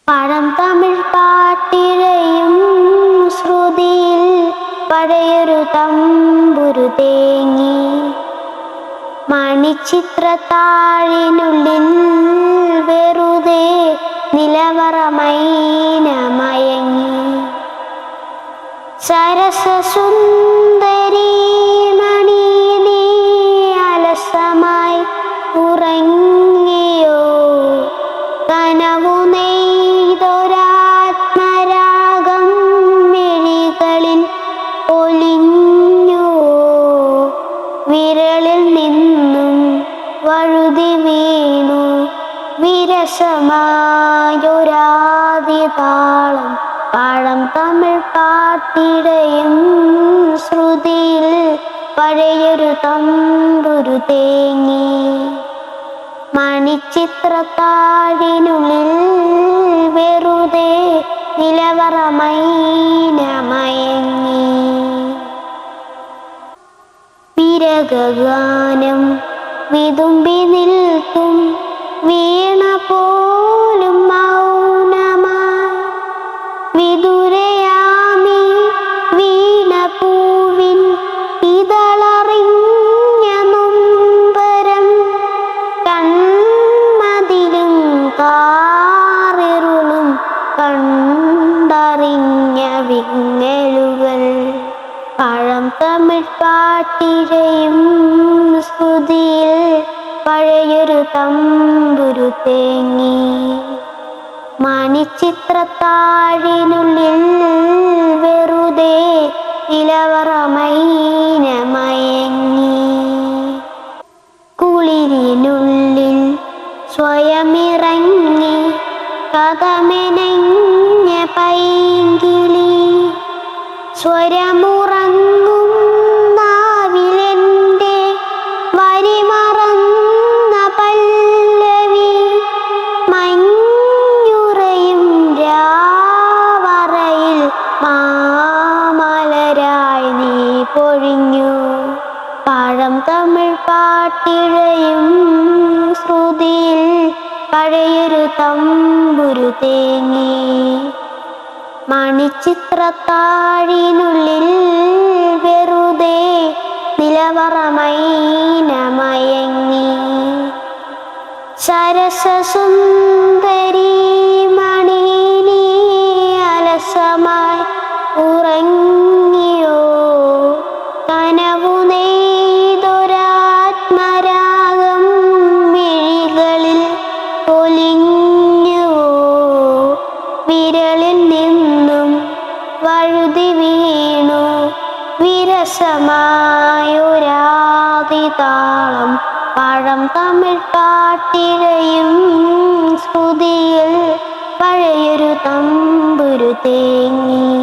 പഴം തമിഴ് പാട്ടിഴയും ശ്രുതിയിൽ പഴയൊരു തമ്പുരു തേങ്ങി. മണിച്ചിത്രത്താഴിനുള്ളിൽ വെറുതെ നിലവറ മൈനമയങ്ങി. സരസസുന്ദരീ മണി നീ അലസമായി ഉറങ്ങിയോ? കനവു നെയ്തൊരാത്മരാഗം മിഴികളിൽ ഒലിഞ്ഞു. വിരളിൽ നിന്നും വഴുതി വീണു വിരസമായൊരാദിതാളം. പഴം തമിഴ് പാട്ടിടയും ശ്രുതിയിൽ പഴയൊരു തമ്പുരു തേങ്ങി. മണിച്ചിത്രത്താഴിനുള്ളിൽ വെറുതെ നിലവറ മൈനമയങ്ങി. വിരഹഗാനം വിതുമ്പി നിൽക്കും വീണ പോലും മൗനമായി. വിദുരയാമി വീണ പൂവിൻ ഇതളറിഞ്ഞ നൊമ്പരം. കൺമതിലും കാറിരുളും കണ്ടറിഞ്ഞ വിങ്ങലുകൾ. പഴം തമിഴ് പാട്ടിഴയും ശ്രുതിയിൽ പഴയൊരു തമ്പുരു തേങ്ങി. മണിച്ചിത്രത്താഴിനുള്ളിൽ വെറുതെ നിലവറ മൈനമയങ്ങി. കുളിരിനുള്ളിൽ സ്വയമിറങ്ങി കഥമെനഞ്ഞ പൈങ്കിളി. സ്വരമുറങ്ങും നാവിലെൻ്റെ വരിമറന്ന പല്ലവി. മഞ്ഞുറയും രാവറയിൽ മാമലരായി നീ പൊഴിഞ്ഞു. പഴം തമിഴ് പാട്ടിഴയും ശ്രുതിയിൽ പഴയൊരു തമ്പുരു തേങ്ങി. മണിച്ചിത്രത്താഴിനുള്ളിൽ വെറുതെ നിലവറ മൈനമയങ്ങി. സരസസുന്ദരീ മണി നീ അലസമായി ഉറങ്ങിയോ? കനവു നെയ്തൊരാത്മരാഗം മിഴികളിൽ ഒലിഞ്ഞു. വിരളിൽ നിന്നും വഴുതി വീണു വിരസമായൊരാദിതാളം. പഴം തമിഴ് പാട്ടിഴയും ശ്രുതിയിൽ പഴയൊരു തമ്പുരു തേങ്ങി.